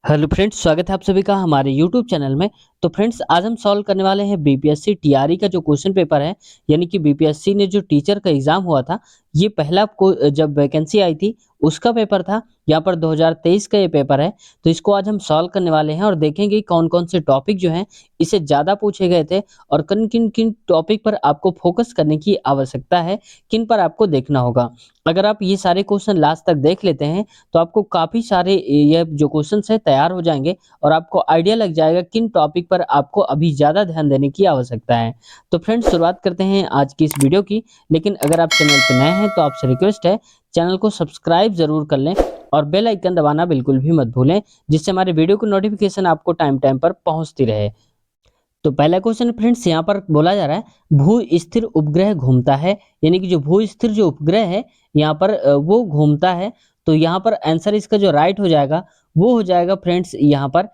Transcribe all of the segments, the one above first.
Hello friends, स्वागत है आप सभी का हमारे यूट्यूब चैनल में। तो फ्रेंड्स, आज हम सॉल्व करने वाले हैं बीपीएससी टीआरई का जो क्वेश्चन पेपर है, यानी कि बीपीएससी ने जो टीचर का एग्जाम हुआ था, ये पहला को जब वैकेंसी आई थी उसका पेपर था। यहाँ पर 2023 का ये पेपर है। तो इसको आज हम सॉल्व करने वाले हैं और देखेंगे कौन-कौन से टॉपिक जो हैं इससे ज़्यादा पूछे गए थे और किन-किन टॉपिक पर आपको फोकस करने की आवश्यकता है, किन पर आपको देखना होगा। अगर आप ये सारे क्वेश्चन लास्ट तक देख लेते हैं तो आपको काफ़ी सारे ये जो क्वेश्चंस हैं तैयार हो जाएँगे और आपको आइडिया लग जाएगा किन टॉपिक पर आपको अभी ज़्यादा ध्यान देने की आवश्यकता है। तो फ्रेंड्स, शुरुआत करते हैं आज की इस वीडियो की। लेकिन अगर आप चैनल पे नए हैं तो आपसे रिक्वेस्ट है, चैनल को सब्सक्राइब ज़रूर कर लें और बेल आइकन दबाना बिल्कुल भी मत भूलें, जिससे हमारे वीडियो की नोटिफ़िकेशन आपको टाइम-टाइम पर पहुँचती रहे। तो पहला क्वेश्चन फ्रेंड्स यहाँ पर बोला जा रहा है, भू स्थिर उपग्रह घूमता है, यानी कि जो भू स्थिर जो उपग्रह है यहाँ पर वो घूमता है। तो यहाँ पर आंसर इसका जो राइट हो जाएगा वो हो जाएगा फ्रेंड्स यहाँ पर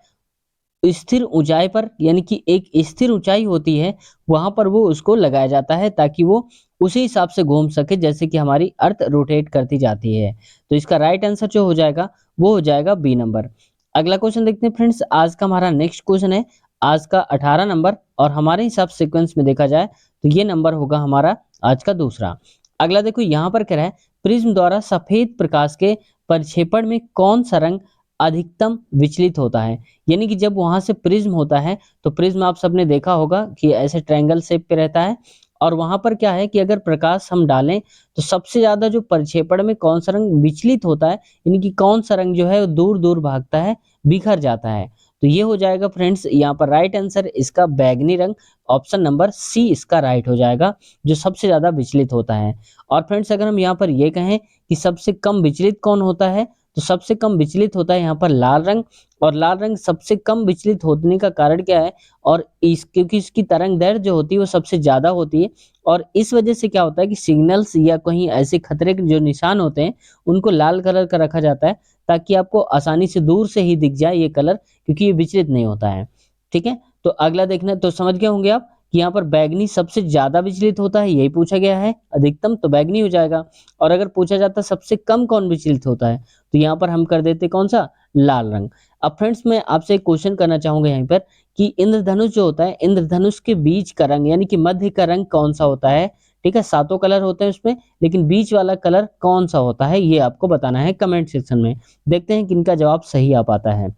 स्थिर ऊंचाई पर, यानी कि एक स्थिर ऊंचाई होती है वहां पर वो उसको लगाया जाता है ताकि वो उसी हिसाब से घूम सके जैसे कि हमारी अर्थ रोटेट करती जाती है। तो इसका राइट आंसर जो हो जाएगा वो हो जाएगा बी नंबर। अगला क्वेश्चन देखते हैं फ्रेंड्स, आज का हमारा नेक्स्ट क्वेश्चन है, आज का 18 नंबर, और हमारे हिसाब से सीक्वेंस में देखा जाए तो ये नंबर होगा हमारा आज का दूसरा। अगला देखो यहाँ पर कह रहा है, प्रिज्म द्वारा सफेद प्रकाश के प्रक्षेपण में कौन सा रंग अधिकतम विचलित होता है। यानी कि जब वहां से प्रिज्म होता है तो प्रिज्म आप सबने देखा होगा कि ऐसे ट्रायंगल शेप पे रहता है और वहां पर क्या है कि अगर प्रकाश हम डालें तो सबसे ज्यादा जो प्रक्षेपण में कौन सा रंग विचलित होता है, यानी कि कौन सा रंग जो है वो दूर दूर भागता है, बिखर जाता है। तो ये हो जाएगा फ्रेंड्स यहाँ पर राइट आंसर इसका बैगनी रंग, ऑप्शन नंबर सी इसका राइट हो जाएगा, जो सबसे ज्यादा विचलित होता है। और फ्रेंड्स, अगर हम यहाँ पर ये कहें कि सबसे कम विचलित कौन होता है, तो सबसे कम विचलित होता है यहाँ पर लाल रंग। और लाल रंग सबसे कम विचलित होने का कारण क्या है, और इस क्योंकि इसकी तरंग दैर्ध्य जो होती है वो सबसे ज़्यादा होती है और इस वजह से क्या होता है कि सिग्नल्स या कहीं ऐसे खतरे के जो निशान होते हैं उनको लाल कलर का रखा जाता है ताकि आपको आसानी से दूर से ही दिख जाए ये कलर, क्योंकि ये विचलित नहीं होता है। ठीक है? तो अगला देखना, तो समझ गए होंगे आप कि यहाँ पर बैंगनी सबसे ज़्यादा विचलित होता है, यही पूछा गया है, अधिकतम तो बैंगनी हो जाएगा। और अगर पूछा जाता है सबसे कम कौन विचलित होता है, तो यहाँ पर हम कर देते कौन सा, लाल रंग। अब फ्रेंड्स, मैं आपसे एक क्वेश्चन करना चाहूंगा यहाँ पर कि इंद्रधनुष जो होता है, इंद्रधनुष के बीच का रंग यानी कि मध्य का रंग कौन सा होता है। ठीक है, सातों कलर होते हैं उसमें, लेकिन बीच वाला कलर कौन सा होता है ये आपको बताना है कमेंट सेक्शन में। देखते हैं किनका जवाब सही आ पाता है।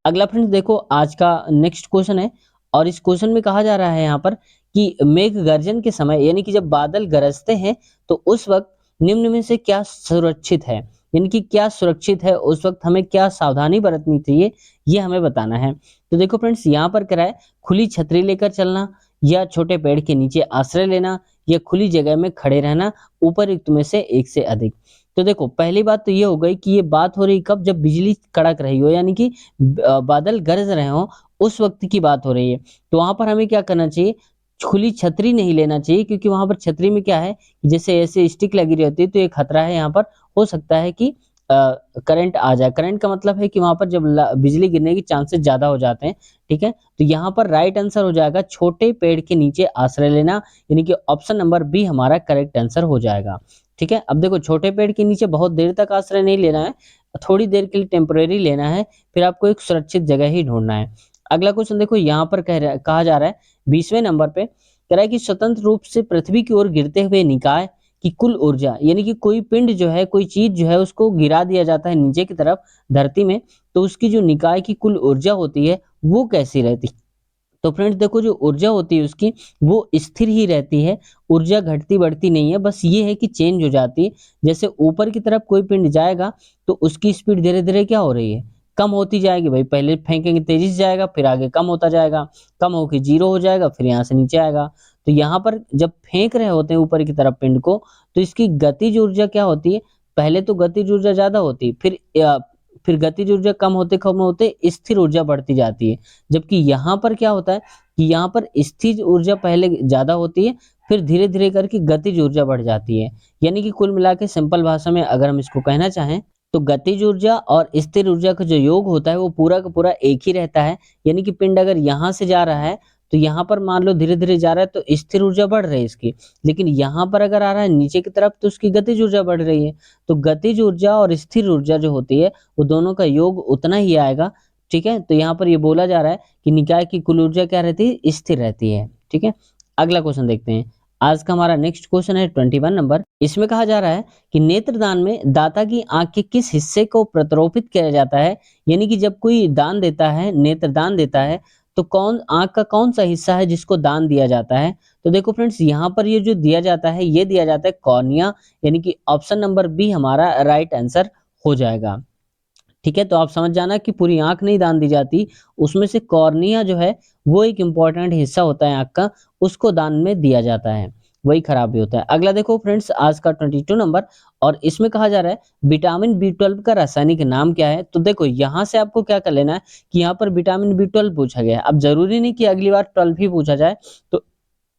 अगला फ्रेंड्स देखो, आज का नेक्स्ट क्वेश्चन है और इस क्वेश्चन में कहा जा रहा है यहाँ पर कि मेघ गर्जन के समय, यानी कि जब बादल गरजते हैं तो उस वक्त निम्न में से क्या सुरक्षित है, यानी कि क्या सुरक्षित है, उस वक्त हमें क्या सावधानी बरतनी चाहिए, ये हमें बताना है। तो देखो फ्रेंड्स, यहाँ पर क्या है, खुली छतरी लेकर चलना, या छोटे पेड़ के नीचे आश्रय लेना, या खुली जगह में खड़े रहना, उपरोक्त में से एक से अधिक। तो देखो, पहली बात तो ये हो गई कि ये बात हो रही कब, जब बिजली कड़क रही हो, यानी कि बादल गरज रहे हों, उस वक्त की बात हो रही है। तो वहां पर हमें क्या करना चाहिए, खुली छतरी नहीं लेना चाहिए, क्योंकि वहां पर छतरी में क्या है कि जैसे ऐसे स्टिक लगी रहती है तो ये खतरा है, यहाँ पर हो सकता है कि करंट आ जाए। करंट का मतलब है कि वहां पर जब बिजली गिरने के चांसेस ज्यादा हो जाते हैं। ठीक है, तो यहाँ पर राइट आंसर हो जाएगा छोटे पेड़ के नीचे आश्रय लेना, यानी कि ऑप्शन नंबर बी हमारा करेक्ट आंसर हो जाएगा। ठीक है, अब देखो, छोटे पेड़ के नीचे बहुत देर तक आश्रय नहीं लेना है, थोड़ी देर के लिए टेम्परेरी लेना है, फिर आपको एक सुरक्षित जगह ही ढूंढना है। अगला क्वेश्चन देखो, यहाँ पर कहा जा रहा है 20वें नंबर पे, कह रहा है कि स्वतंत्र रूप से पृथ्वी की ओर गिरते हुए निकाय की कुल ऊर्जा, यानी कि कोई पिंड जो है, कोई चीज जो है उसको गिरा दिया जाता है नीचे की तरफ धरती में, तो उसकी जो निकाय की कुल ऊर्जा होती है वो कैसी रहती है। तो फ्रेंड्स देखो, जो ऊर्जा होती है उसकी वो स्थिर ही रहती है, ऊर्जा घटती बढ़ती नहीं है, बस ये है कि चेंज हो जाती है। जैसे ऊपर की तरफ कोई पिंड जाएगा तो उसकी स्पीड धीरे धीरे क्या हो रही है, कम होती जाएगी। भाई पहले फेंकेंगे तेजी से जाएगा, फिर आगे कम होता जाएगा, कम होके जीरो हो जाएगा, फिर यहाँ से नीचे आएगा। तो यहाँ पर जब फेंक रहे होते हैं ऊपर की तरफ पिंड को, तो इसकी गतिज ऊर्जा क्या होती है, पहले तो गतिज ऊर्जा ज्यादा होती है, फिर गतिज ऊर्जा कम होते स्थिर ऊर्जा बढ़ती जाती है। जबकि यहाँ पर क्या होता है कि यहाँ पर स्थिर ऊर्जा पहले ज्यादा होती है, फिर धीरे धीरे करके गतिज ऊर्जा बढ़ जाती है। यानी कि कुल मिला के सिंपल भाषा में अगर हम इसको कहना चाहें तो गतिज ऊर्जा और स्थिर ऊर्जा का जो योग होता है वो पूरा का पूरा एक ही रहता है। यानी कि पिंड अगर यहाँ से जा रहा है तो यहाँ पर मान लो धीरे-धीरे जा रहा है तो स्थिर ऊर्जा बढ़ रही है इसकी। लेकिन यहाँ पर अगर आ रहा है नीचे की तरफ तो उसकी गतिज ऊर्जा बढ़ रही है। तो गतिज ऊर्जा और स्थिर ऊर्जा जो होती है वो दोनों का योग उतना ही आएगा, ठीक है? तो यहाँ पर ये बोला जा रहा है कि निकाय की कुल ऊर्जा क्या रहती है? स्थिर रहती है, ठीक है? अगला क्वेश्चन देखते हैं। आज का हमारा नेक्स्ट क्वेश्चन है 21 नंबर। इसमें कहा जा रहा है कि नेत्रदान में दाता की आँख के किस हिस्से को प्रत्रोपित किया जाता है? यानी कि जब कोई दान देता है, नेत्रदान देता है, तो कौन आँख का कौन-सा हिस्सा है जिसको दान दिया जाता है? तो देखो फ्रेंड्स यहाँ पर ये जो दिया जाता है, ये दिया जाता है कॉर्निया, यानी कि ऑप्शन नंबर बी हमारा राइट आंसर हो जाएगा। ठीक है? तो आप समझ जाना कि पूरी आँख नहीं दान दी जाती, उसमें से कॉर्निया जो है वो एक इम्पोर्टेंट हिस्सा होता है आँख का, उसको दान में दिया जाता है, वही खराब भी होता है। अगला देखो फ्रेंड्स आज का 22 नंबर और इसमें कहा जा रहा है विटामिन बी12 का रासायनिक नाम क्या है? तो देखो यहाँ से आपको क्या कर लेना है कि यहाँ पर विटामिन बी12 पूछा गया है। अब ज़रूरी नहीं कि अगली बार 12 ही पूछा जाए, तो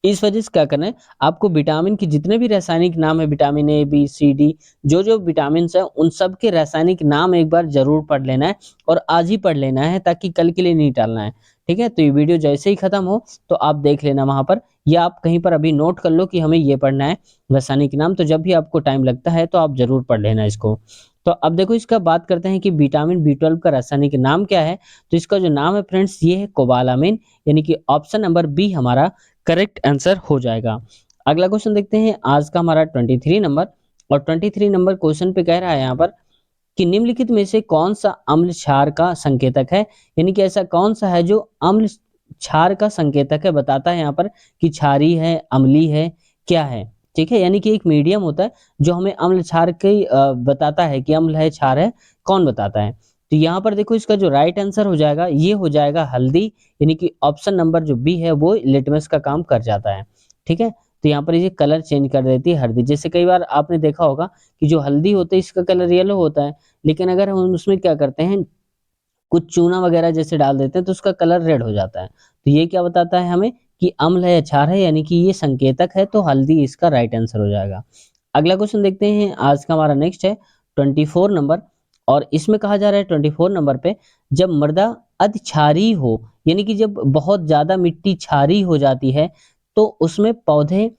इस वजह से क्या करना है, आपको विटामिन के जितने भी रासायनिक नाम है vitamin A, B, C, D जो विटामिन्स हैं उन सब के रासायनिक नाम एक बार ज़रूर पढ़ लेना है और आज ही पढ़ लेना है ताकि कल के लिए नहीं टालना है। ठीक है? तो ये वीडियो जैसे ही खत्म हो तो आप देख लेना वहाँ पर या आप कहीं पर अभी नोट कर लो कि हमें ये पढ़ना है रासायनिक नाम, तो जब भी आपको टाइम लगता है तो आप ज़रूर पढ़ लेना इसको। तो अब देखो इसका बात करते हैं कि विटामिन बी12 का रासायनिक नाम क्या है? तो इसका जो नाम है फ्रेंड्स ये है कोबालामिन, यानी कि ऑप्शन नंबर बी हमारा करेक्ट आंसर हो जाएगा। अगला क्वेश्चन देखते हैं आज का हमारा 23 नंबर और 23 नंबर क्वेश्चन पे कह रहा है यहाँ पर कि निम्नलिखित में से कौन सा अम्ल क्षार का संकेतक है? यानी कि ऐसा कौन सा है जो अम्ल क्षार का संकेतक है, बताता है यहाँ पर कि क्षारी है, अम्लीय है, क्या है? ठीक है? यानी कि एक मीडियम होता है जो हमें अम्ल क्षार की बताता है कि अम्ल है, क्षार है, कौन बताता है? तो यहाँ पर देखो इसका जो राइट आंसर हो जाएगा ये हो जाएगा हल्दी, यानी कि ऑप्शन नंबर जो बी है वो लिटमस का काम कर जाता है। ठीक है? तो यहाँ पर ये कलर चेंज कर देती है हल्दी। जैसे कई बार आपने देखा होगा कि जो हल्दी होता है इसका कलर येलो होता है, लेकिन अगर हम उसमें क्या करते हैं कुछ चूना वगैरह जैसे डाल देते हैं तो उसका कलर रेड हो जाता है। तो ये क्या बताता है हमें कि अम्ल है या क्षार है, यानी कि ये संकेतक है, तो हल्दी इसका राइट आंसर हो जाएगा। अगला क्वेश्चन देखते हैं आज का हमारा नेक्स्ट है 24 नंबर और इसमें कहा जा रहा है 24 नंबर पे जब मृदा अति क्षारीय हो, यानी कि जब बहुत ज़्यादा मिट्टी क्षारीय हो जाती है तो उसमें पौधे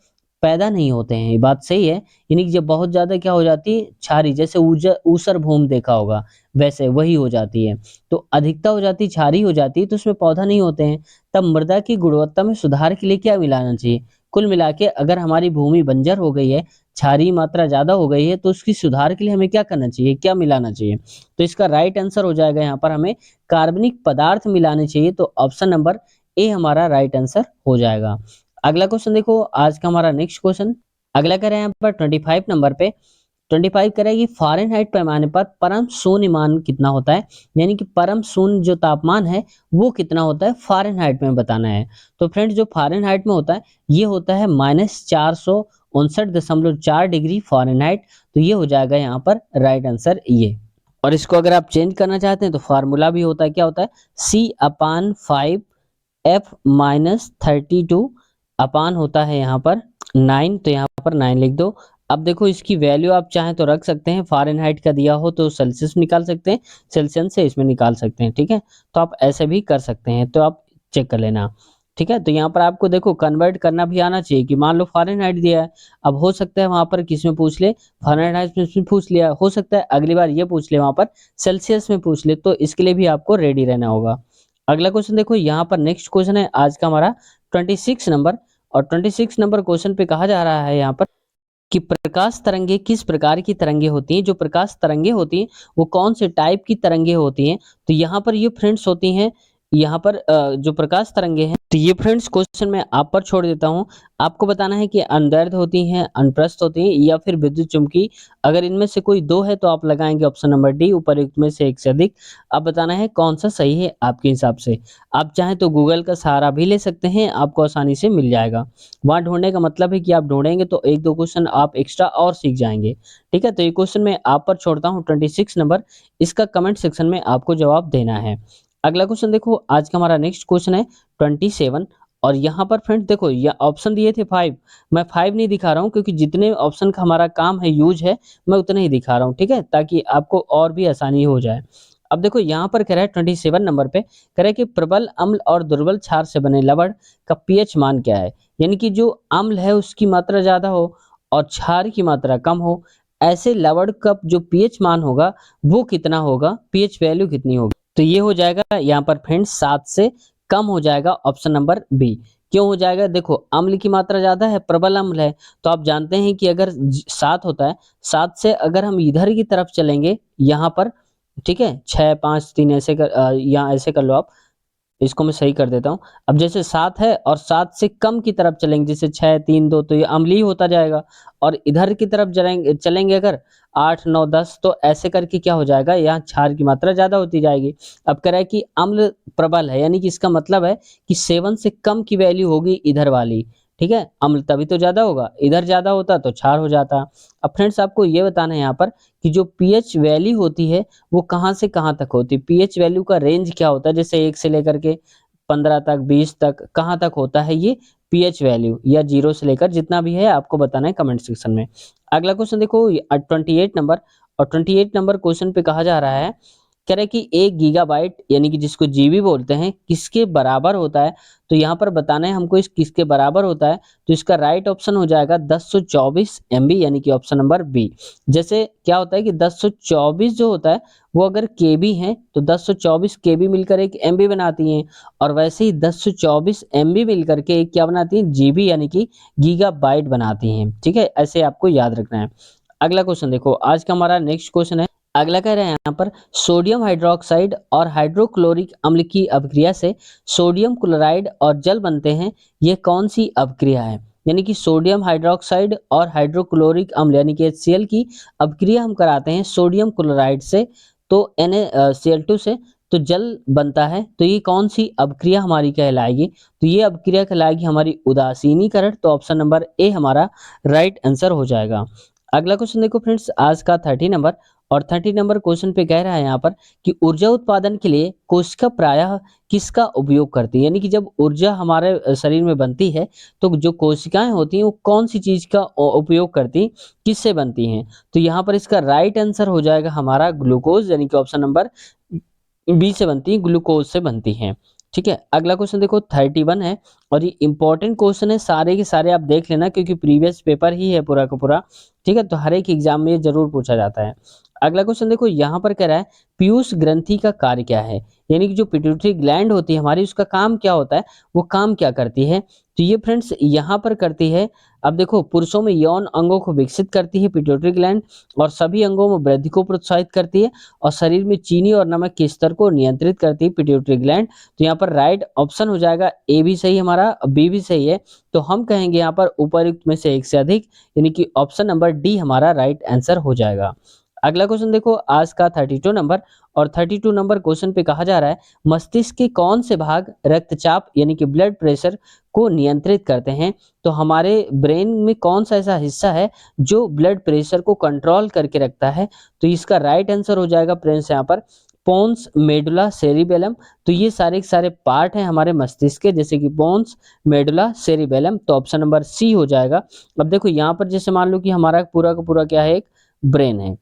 पैदा नहीं होते हैं, ये बात सही है। यानी कि जब बहुत ज़्यादा क्या हो जाती है क्षारीय, जैसे ऊसर भूमि देखा होगा वैसे वही हो जाती है। तो अधिकता हो जाती है, क्षारीय हो जाती है तो उसमें पौधा नहीं होते हैं। तब मृदा की गुणवत्ता में सुधार के लिए क्या मिलाना चाहिए? कुल मिला के अगर हमारी भूमि बंजर हो गई है, क्षारीय मात्रा ज़्यादा हो गई है तो उसकी सुधार के लिए हमें क्या करना चाहिए, क्या मिलाना चाहिए? तो इसका राइट आंसर हो जाएगा यहाँ पर हमें कार्बनिक पदार्थ मिलाने चाहिए, तो ऑप्शन नंबर ए हमारा राइट आंसर हो जाएगा। अगला क्वेश्चन देखो आज का हमारा नेक्स्ट क्वेश्चन अगला कह रहे हैं यहाँ पर 25 नंबर पे 25 कह रहा है कि फ़ारेनहाइट पैमाने पर परम शून्य मान कितना होता है? यानी कि परम शून्य जो तापमान है वो कितना होता है फ़ारेनहाइट में बताना है। तो फ्रेंड्स जो फ़ारेनहाइट में होता है ये होता है -459.4 डिग्री फ़ारेनहाइट, तो ये हो जाएगा यहाँ पर राइट आंसर ये। और इसको अगर आप चेंज करना चाहते हैं तो फार्मूला भी होता है, क्या होता है C/5 F-32 अपान होता है यहाँ पर 9, तो यहाँ पर 9 लिख दो। अब देखो इसकी वैल्यू आप चाहें तो रख सकते हैं, फ़ारेनहाइट का दिया हो तो सेल्सियस निकाल सकते हैं, सेल्सियस से इसमें निकाल सकते हैं, ठीक है? तो आप ऐसे भी कर सकते हैं, तो आप चेक कर लेना, ठीक है? तो यहाँ पर आपको देखो कन्वर्ट करना भी आना चाहिए कि मान लो फ़ारेनहाइट दिया है, अब हो सकता है वहाँ पर किस में पूछ ले, फ़ारेनहाइट में पूछ लिया, हो सकता है अगली बार ये पूछ ले वहाँ पर सेल्सियस में पूछ ले, तो इसके लिए भी आपको रेडी रहना होगा। अगला क्वेश्चन देखो यहाँ पर नेक्स्ट क्वेश्चन है आज का हमारा 26 नंबर और 26 नंबर क्वेश्चन पे कहा जा रहा है यहाँ पर कि प्रकाश तरंगे किस प्रकार की तरंगे होती हैं? जो प्रकाश तरंगे होती हैं वो कौन से टाइप की तरंगे होती हैं? तो यहाँ पर ये फ्रेंड्स होती हैं यहाँ पर जो प्रकाश तरंगे हैं तो ये फ्रेंड्स क्वेश्चन मैं आप पर छोड़ देता हूँ। आपको बताना है कि अनुदैर्ध्य होती हैं, अनुप्रस्थ होती हैं या फिर विद्युत चुम्बकीय। अगर इनमें से कोई 2 है तो आप लगाएंगे ऑप्शन नंबर डी उपर्युक्त में से एक से अधिक। अब बताना है कौन सा सही है आपके हिसाब से। आप चाहें तो गूगल का सहारा भी ले सकते हैं, आपको आसानी से मिल जाएगा। वहाँ ढूँढने का मतलब है कि आप ढूँढेंगे तो 1-2 क्वेश्चन आप एक्स्ट्रा और सीख जाएँगे। ठीक है? तो ये क्वेश्चन मैं आप पर छोड़ता हूँ 26 नंबर, इसका कमेंट सेक्शन में आपको जवाब देना है। अगला क्वेश्चन देखो आज का हमारा नेक्स्ट क्वेश्चन है 27 और यहाँ पर फ्रेंड्स देखो ये ऑप्शन दिए थे 5, मैं 5 नहीं दिखा रहा हूँ क्योंकि जितने ऑप्शन का हमारा काम है यूज है मैं उतने ही दिखा रहा हूँ, ठीक है? ताकि आपको और भी आसानी हो जाए। अब देखो यहाँ पर कह रहा है 27 नंबर पे कह रहा है कि प्रबल अम्ल और दुर्बल क्षार से बने लवण का पीएच मान क्या है। यानी कि जो अम्ल है उसकी मात्रा ज्यादा हो और क्षार की मात्रा कम हो, ऐसे लवण का जो पीएच मान होगा वो कितना होगा, पीएच वैल्यू कितनी होगी। तो ये हो जाएगा यहाँ पर फ्रेंड्स 7 से कम हो जाएगा, ऑप्शन नंबर बी। क्यों हो जाएगा, देखो अम्ल की मात्रा ज्यादा है, प्रबल अम्ल है, तो आप जानते हैं कि अगर 7 होता है, 7 से अगर हम इधर की तरफ चलेंगे यहाँ पर, ठीक है, 6 5 3 ऐसे कर यहाँ ऐसे कर लो आप, इसको मैं सही कर देता हूँ। अब जैसे 7 है और 7 से कम की तरफ चलेंगे, जैसे 6 3 2, तो ये अम्लीय होता जाएगा। और इधर की तरफ चलेंगे चलेंगे अगर 8 9 10, तो ऐसे करके क्या हो जाएगा, यहाँ क्षार की मात्रा ज्यादा होती जाएगी। अब कह रहा है कि अम्ल प्रबल है, यानी कि इसका मतलब है कि 7 से कम की वैल्यू होगी इधर वाली, ठीक है, अम्ल तभी तो ज्यादा होगा, इधर ज्यादा होता तो क्षार हो जाता। अब फ्रेंड्स आपको ये बताना है यहाँ पर कि जो पीएच वैल्यू होती है वो कहाँ से कहाँ तक होती है, पीएच वैल्यू का रेंज क्या होता है, जैसे 1 से लेकर के 15 तक, 20 तक, कहाँ तक होता है ये पीएच वैल्यू, या 0 से लेकर जितना भी है आपको बताना है कमेंट सेक्शन में। अगला क्वेश्चन देखो 28 नंबर, और 28 नंबर क्वेश्चन पे कहा जा रहा है, कह रहे कि 1 गीगाबाइट यानी कि जिसको जीबी बोलते हैं किसके बराबर होता है। तो यहाँ पर बताना है हमको इस किसके बराबर होता है, तो इसका राइट ऑप्शन हो जाएगा 1024 एमबी, यानी कि ऑप्शन नंबर बी। जैसे क्या होता है कि 1024 जो होता है वो अगर केबी है तो 1024 केबी मिलकर एक एमबी बनाती हैं, और वैसे ही 1024 एमबी मिलकर के एक क्या बनाती हैं, जीबी यानी कि गीगाबाइट बनाती हैं। ठीक है, ऐसे आपको याद रखना है। अगला क्वेश्चन देखो, आज का हमारा नेक्स्ट क्वेश्चन है, अगला कह रहे हैं यहाँ पर सोडियम हाइड्रोक्साइड और हाइड्रोक्लोरिक अम्ल की अभिक्रिया से सोडियम क्लोराइड और जल बनते हैं, ये कौन सी अभिक्रिया है। यानी कि सोडियम हाइड्रोक्साइड और हाइड्रोक्लोरिक अम्ल यानी कि HCl की अभिक्रिया हम कराते हैं सोडियम क्लोराइड से, तो NaCl2 से, तो जल बनता है, तो ये कौन सी अभिक्रिया हमारी कहलाएगी, तो ये अभिक्रिया कहलाएगी हमारी उदासीनीकरण, तो ऑप्शन नंबर ए हमारा राइट आंसर हो जाएगा। अगला क्वेश्चन देखो फ्रेंड्स, आज का 30 नंबर, और 30 नंबर क्वेश्चन पे कह रहा है यहाँ पर कि ऊर्जा उत्पादन के लिए कोशिका प्रायः किसका उपयोग करती है। यानी कि जब ऊर्जा हमारे शरीर में बनती है तो जो कोशिकाएं होती हैं वो कौन सी चीज का उपयोग करती, किससे बनती हैं। तो यहाँ पर इसका राइट आंसर हो जाएगा हमारा ग्लूकोज, यानी कि ऑप्शन नंबर बी से बनती है, ग्लूकोज से बनती हैं। ठीक है, अगला क्वेश्चन देखो 31 है, और ये इंपॉर्टेंट क्वेश्चन है, सारे के सारे आप देख लेना क्योंकि प्रीवियस पेपर ही है पूरा का पूरा। ठीक है, तो हर एक एग्जाम में ये जरूर पूछा जाता है। अगला क्वेश्चन देखो यहाँ पर कह रहा है पीयूष ग्रंथि का कार्य क्या है। यानी कि जो पिट्यूटरी ग्लैंड होती है हमारी, उसका काम क्या होता है, वो काम क्या करती है। तो ये फ्रेंड्स यहाँ पर करती है, अब देखो पुरुषों में यौन अंगों को विकसित करती है पिट्यूटरी ग्लैंड, और सभी अंगों में वृद्धि को प्रोत्साहित करती है, और शरीर में चीनी और नमक के स्तर को नियंत्रित करती है पिट्यूटरी ग्लैंड। तो यहाँ पर राइट ऑप्शन हो जाएगा ए भी सही हमारा, बी भी सही है, तो हम कहेंगे यहाँ पर उपर्युक्त में से एक से अधिक, यानी कि ऑप्शन नंबर डी हमारा राइट आंसर हो जाएगा। अगला क्वेश्चन देखो आज का 32 नंबर, और 32 नंबर क्वेश्चन पे कहा जा रहा है मस्तिष्क के कौन से भाग रक्तचाप यानी कि ब्लड प्रेशर को नियंत्रित करते हैं। तो हमारे ब्रेन में कौन सा ऐसा हिस्सा है जो ब्लड प्रेशर को कंट्रोल करके रखता है। तो इसका राइट आंसर हो जाएगा फ्रेंड्स यहाँ पर पोन्स मेडुला सेरिबेलम। तो ये सारे के सारे पार्ट हैं हमारे मस्तिष्क के, जैसे कि पोन्स मेडुला सेरिबेलम, तो ऑप्शन नंबर सी हो जाएगा। अब देखो यहाँ पर जैसे मान लो कि हमारा पूरा का पूरा क्या है, एक ब्रेन है,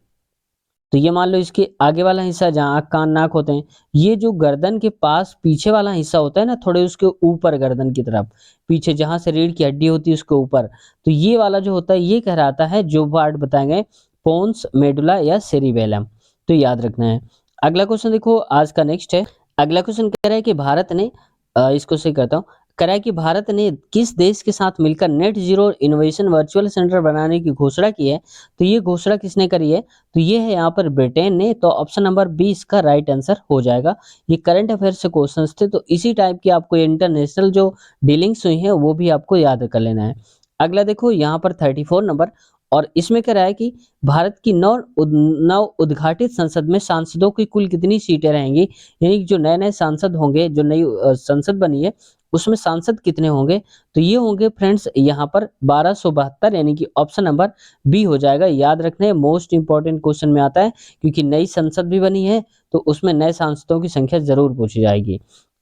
तो ये मान लो इसके आगे वाला हिस्सा जहाँ आँख कान नाक होते हैं, ये जो गर्दन के पास पीछे वाला हिस्सा होता है ना, थोड़े उसके ऊपर गर्दन की तरफ पीछे जहाँ से रीढ़ की हड्डी होती है उसके ऊपर, तो ये वाला जो होता है ये कहलाता है, जो पार्ट बताए गए, पोन्स मेडुला या सेरिबेलम। तो याद रखना है। अगला क्वेश्चन देखो आज का नेक्स्ट है, अगला क्वेश्चन कह रहा है कि भारत ने इसको सही करता हूँ, कह रहा है कि भारत ने किस देश के साथ मिलकर net zero innovation virtual centre बनाने की घोषणा की है। तो ये घोषणा किसने करी है, तो ये है यहाँ पर ब्रिटेन ने, तो ऑप्शन नंबर बी इसका राइट आंसर हो जाएगा। ये करंट अफेयर्स से क्वेश्चंस थे, तो इसी टाइप की आपको इंटरनेशनल जो डीलिंग्स हुई हैं वो भी आपको याद कर लेना है। अगला देखो यहाँ पर 34 नंबर, और इसमें कह रहा है कि भारत की नव उद्घाटित संसद में सांसदों की कुल कितनी सीटें रहेंगी। यानी कि जो नए नए सांसद होंगे, जो नई संसद बनी है उसमें सांसद कितने होंगे। तो ये होंगे फ्रेंड्स यहाँ पर 1272, यानी कि ऑप्शन नंबर बी हो जाएगा। याद रखना है, मोस्ट इंपॉर्टेंट क्वेश्चन में आता है, क्योंकि नई संसद भी बनी है तो उसमें नए सांसदों की संख्या जरूर पूछी जाएगी।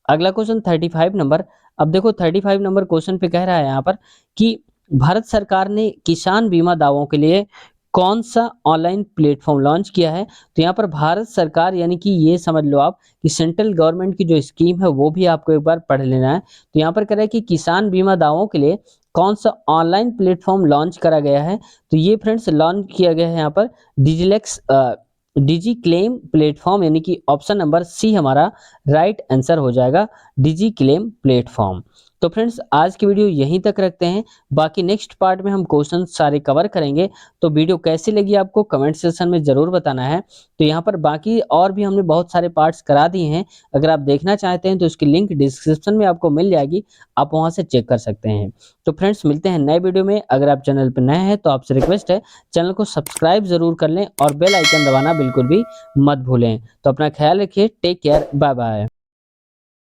अगला क्वेश्चन 35 नंबर, अब देखो 35 नंबर क्वेश्चन पे कह रहा है यहाँ पर कि भारत सरकार ने किसान बीमा दावों के लिए कौन सा ऑनलाइन प्लेटफॉर्म लॉन्च किया है? तो यहाँ पर भारत सरकार, यानी कि ये समझ लो आप कि सेंट्रल गवर्नमेंट की जो स्कीम है वो भी आपको एक बार पढ़ लेना है। तो यहाँ पर कह रहा है कि किसान बीमा दावों के लिए कौन सा ऑनलाइन प्लेटफॉर्म लॉन्च करा गया है? तो ये फ्रेंड्स लॉन्च किया गया है यहाँ पर डिजी क्लेम प्लेटफॉर्म, यानी कि ऑप्शन नंबर सी हमारा राइट आंसर हो जाएगा, डिजी क्लेम प्लेटफॉर्म। तो फ्रेंड्स आज की वीडियो यहीं तक रखते हैं, बाकी नेक्स्ट पार्ट में हम क्वेश्चन सारे कवर करेंगे। तो वीडियो कैसी लगी आपको कमेंट सेक्शन में ज़रूर बताना है। तो यहाँ पर बाकी और भी हमने बहुत सारे पार्ट्स करा दिए हैं, अगर आप देखना चाहते हैं तो इसकी लिंक डिस्क्रिप्शन में आपको मिल जाएगी, आप वहाँ से चेक कर सकते हैं। तो फ्रेंड्स मिलते हैं नए वीडियो में। अगर आप चैनल पर नए हैं तो आपसे रिक्वेस्ट है चैनल को सब्सक्राइब ज़रूर कर लें और बेल आइकन दबाना बिल्कुल भी मत भूलें। तो अपना ख्याल रखिए, टेक केयर, बाय बाय।